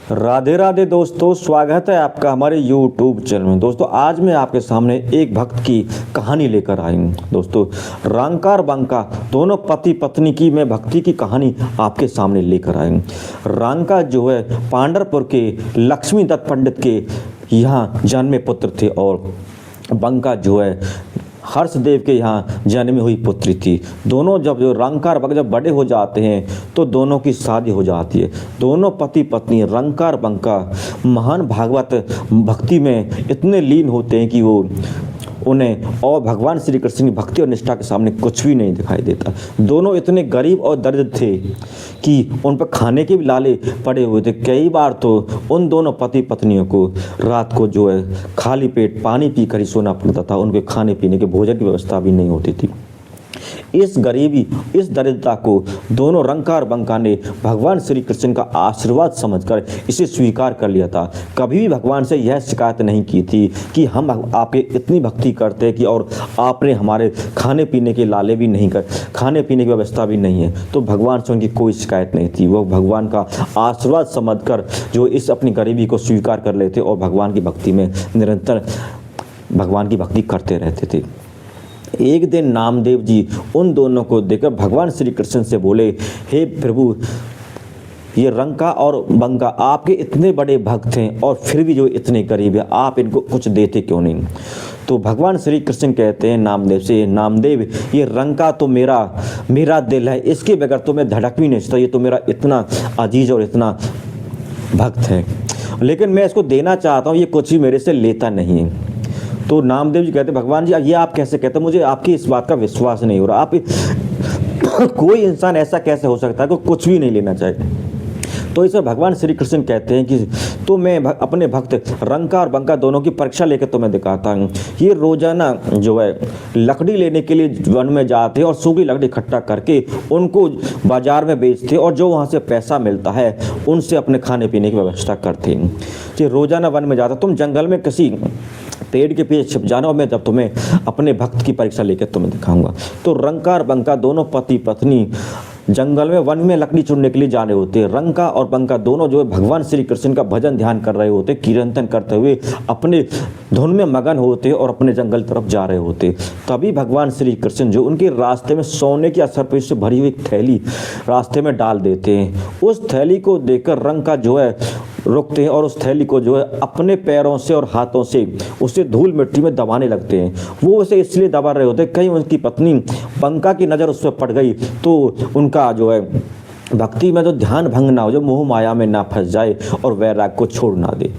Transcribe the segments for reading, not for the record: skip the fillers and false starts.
राधे राधे दोस्तों, स्वागत है आपका हमारे YouTube चैनल में। दोस्तों आज मैं आपके सामने एक भक्त की कहानी लेकर आई हूँ। दोस्तों रंका और बंका दोनों पति पत्नी की मैं भक्ति की कहानी आपके सामने लेकर आई हूँ। रंका जो है पांडरपुर के लक्ष्मी दत्त पंडित के यहाँ जन्मे पुत्र थे और बंका जो है हर्षदेव के यहाँ जन्मी हुई पुत्री थी। दोनों जब रंका और बंका जब बड़े हो जाते हैं तो दोनों की शादी हो जाती है। दोनों पति पत्नी रंका और बंका महान भागवत भक्ति में इतने लीन होते हैं कि वो उन्हें और भगवान श्री कृष्ण की भक्ति और निष्ठा के सामने कुछ भी नहीं दिखाई देता। दोनों इतने गरीब और दरिद्र थे कि उन पर खाने के भी लाले पड़े हुए थे। कई बार तो उन दोनों पति पत्नियों को रात को जो है खाली पेट पानी पीकर ही सोना पड़ता था। उनके खाने पीने के भोजन की व्यवस्था भी नहीं होती थी। इस गरीबी, इस दरिद्रता को दोनों रंका और बंका ने भगवान श्री कृष्ण का आशीर्वाद समझकर इसे स्वीकार कर लिया था। कभी भी भगवान से यह शिकायत नहीं की थी कि हम आपके इतनी भक्ति करते हैं कि और आपने हमारे खाने पीने के लाले भी नहीं कर, खाने पीने की व्यवस्था भी नहीं है। तो भगवान से उनकी कोई शिकायत नहीं थी। वो भगवान का आशीर्वाद समझकर जो इस अपनी गरीबी को स्वीकार कर लेते और भगवान की भक्ति में निरंतर भगवान की भक्ति करते रहते थे। एक दिन नामदेव जी उन दोनों को देखकर भगवान श्री कृष्ण से बोले, हे प्रभु, ये रंका और बंका आपके इतने बड़े भक्त हैं और फिर भी जो इतने गरीब है, आप इनको कुछ देते क्यों नहीं? तो भगवान श्री कृष्ण कहते हैं नामदेव से, नामदेव ये रंका तो मेरा दिल है, इसके बगैर तो मैं धड़क भी नहीं सकता। ये तो मेरा इतना अजीज और इतना भक्त है, लेकिन मैं इसको देना चाहता हूँ, ये कुछ भी मेरे से लेता नहीं है। तो नामदेव जी कहते, भगवान जी ये आप कैसे कहते, मुझे आपकी इस बात का विश्वास नहीं हो रहा। आप कोई इंसान ऐसा कैसे हो सकता है कि कुछ भी नहीं लेना चाहे? तो इस पर भगवान श्री कृष्ण कहते हैं कि तो मैं अपने भक्त रंका और बंका दोनों की परीक्षा लेकर तुम्हें दिखाता हूँ। ये रोजाना जो है लकड़ी लेने के लिए वन में जाते हैं और सूखी लकड़ी इकट्ठा करके उनको बाजार में बेचते और जो वहाँ से पैसा मिलता है उनसे अपने खाने पीने की व्यवस्था करते हैं। ये रोजाना वन में जाता, तुम जंगल में किसी पेड़ के पीछे छिप जाना और मैं जब तुम्हें अपने भक्त की परीक्षा लेकर तुम्हें दिखाऊंगा। तो रंका और बंका दोनों पति पत्नी जंगल में वन में लकड़ी चुनने के लिए जा रहे होते। रंका और बंका दोनों जो है भगवान श्री कृष्ण का भजन ध्यान कर रहे होते, कीर्तन करते हुए अपने धुन में मगन होते और अपने जंगल तरफ जा रहे होते। तभी भगवान श्री कृष्ण जो उनके रास्ते में सोने की असरपी से भरी हुई थैली रास्ते में डाल देते हैं। उस थैली को देखकर रंका जो है रुकते हैं और उस थैली को जो है अपने पैरों से और हाथों से उसे धूल मिट्टी में दबाने लगते हैं। वो उसे इसलिए दबा रहे होते कहीं उनकी पत्नी बंका की नज़र उस पर पड़ गई तो उनका जो है भक्ति में जो ध्यान भंग ना हो, जो मोह माया में ना फंस जाए और वैराग को छोड़ ना दे।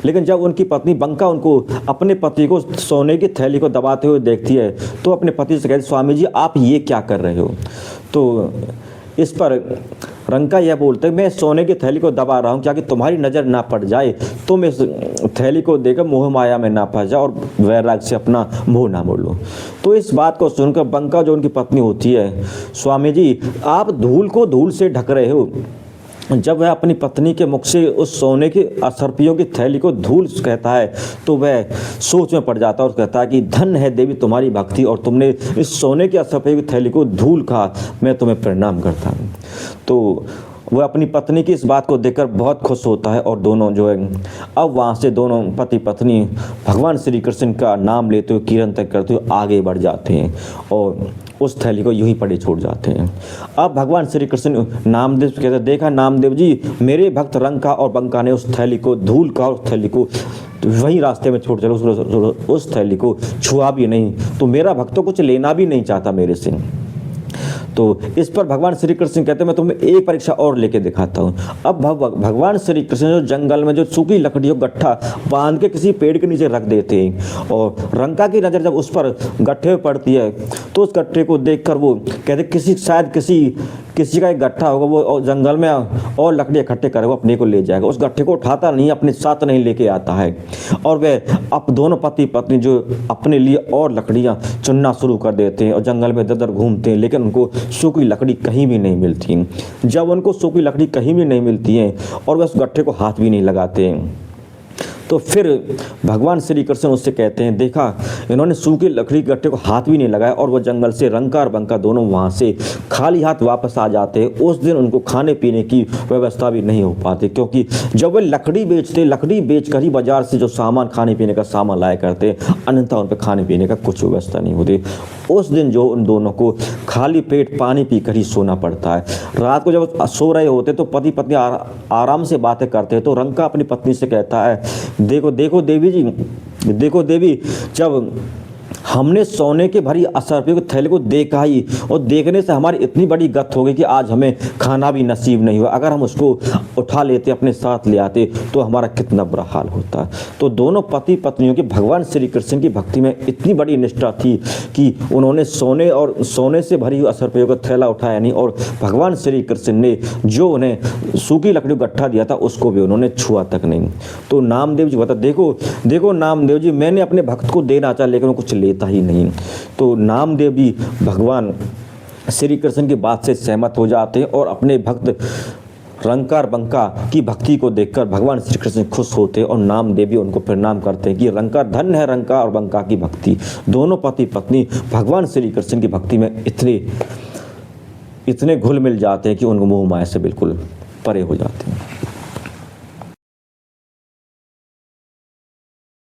लेकिन जब उनकी पत्नी बंका उनको अपने पति को सोने की थैली को दबाते हुए देखती है तो अपने पति से कहती, स्वामी जी आप ये क्या कर रहे हो? तो इस पर रंका यह बोलते मैं सोने की थैली को दबा रहा हूँ ताकि तुम्हारी नज़र ना पड़ जाए, तुम इस थैली को देकर मोह माया में ना फंस जाओ और वैराग से अपना मुँह ना मोड़ लो। तो इस बात को सुनकर बंका जो उनकी पत्नी होती है, स्वामी जी आप धूल को धूल से ढक रहे हो। जब वह अपनी पत्नी के मुख से उस सोने की असरपियों की थैली को धूल कहता है तो वह सोच में पड़ जाता है और कहता है कि धन्य है देवी तुम्हारी भक्ति और तुमने इस सोने की असरपियों की थैली को धूल कहा, मैं तुम्हें प्रणाम करता हूँ। तो वह अपनी पत्नी की इस बात को देखकर बहुत खुश होता है और दोनों जो है अब वहाँ से दोनों पति पत्नी भगवान श्री कृष्ण का नाम लेते हुए कीर्तन करते हुए आगे बढ़ जाते हैं और उस थैली को यूं ही पड़े छोड़ जाते हैं। अब भगवान श्री कृष्ण नामदेव से कहते, देखा नामदेव जी मेरे भक्त रंका और बंका ने उस थैली को धूल का उस थैली को वहीं रास्ते में छोड़ चलो, उस थैली को छुआ भी नहीं, तो मेरा भक्त तो कुछ लेना भी नहीं चाहता मेरे से। तो इस पर भगवान श्री कृष्ण कहते हैं मैं तुम्हें एक परीक्षा और लेके दिखाता हूँ। अब भगवान श्री कृष्ण जो जंगल में जो सूखी लकड़ियों गट्ठा बांध के किसी पेड़ के नीचे रख देते हैं और रंका की नज़र जब उस पर गट्ठे पर पड़ती है तो उस गट्ठे को देखकर वो कहते शायद किसी का एक गट्ठा होगा, वो जंगल में और लकड़ी इकट्ठे करे वो अपने को ले जाएगा। उस गट्ठे को उठाता नहीं, अपने साथ नहीं लेके आता है और वह अब दोनों पति पत्नी जो अपने लिए और लकड़ियाँ चुनना शुरू कर देते हैं और जंगल में इधर उधर घूमते हैं, लेकिन उनको सूखी लकड़ी कहीं भी नहीं मिलती। जब उनको सूखी लकड़ी कहीं भी नहीं मिलती है और वह उस गट्ठे को हाथ भी नहीं लगाते हैं तो फिर भगवान श्री कृष्ण उससे कहते हैं, देखा इन्होंने सूखी लकड़ी के गट्ठे को हाथ भी नहीं लगाया और वो जंगल से रंका और बंका दोनों वहाँ से खाली हाथ वापस आ जाते। उस दिन उनको खाने पीने की व्यवस्था भी नहीं हो पाती, क्योंकि जब वे लकड़ी बेचते, लकड़ी बेच कर ही बाजार से जो सामान खाने पीने का सामान लाया करते, अन्यथा उन पर खाने पीने का कुछ व्यवस्था नहीं होती। उस दिन जो उन दोनों को खाली पेट पानी पीकर ही सोना पड़ता है। रात को जब सो रहे होते तो पति पत्नी आराम से बातें करते हैं, तो रंका अपनी पत्नी से कहता है, देखो देखो देवी जी, देखो देवी, जब हमने सोने के भरी 80 रुपये के थैले को देखा ही, और देखने से हमारी इतनी बड़ी गत हो गई कि आज हमें खाना भी नसीब नहीं हुआ। अगर हम उसको उठा लेते, अपने साथ ले आते, तो हमारा कितना बुरा हाल होता। तो दोनों पति पत्नियों की भगवान श्री कृष्ण की भक्ति में इतनी बड़ी निष्ठा थी कि उन्होंने सोने से भरी 80 रुपये का थैला उठाया नहीं, और भगवान श्री कृष्ण ने जो उन्हें सूखी लकड़ी का गट्ठा दिया था उसको भी उन्होंने छुआ तक नहीं। तो नामदेव जी बता, देखो देखो नामदेव जी, मैंने अपने भक्त को देना चाहा लेकिन वो कुछ लेता ही नहीं। तो नामदेव भी भगवान श्री कृष्ण की बात से सहमत हो जाते हैं और अपने भक्त रंका और बंका की भक्ति को देखकर भगवान श्री कृष्ण खुश होते हैं और नामदेव भी उनको प्रणाम करते हैं कि रंका, धन्य है रंका और बंका की भक्ति। दोनों पति पत्नी भगवान श्री कृष्ण की भक्ति में इतने घुल मिल जाते हैं कि उनको मोह माया से बिल्कुल परे हो जाते हैं।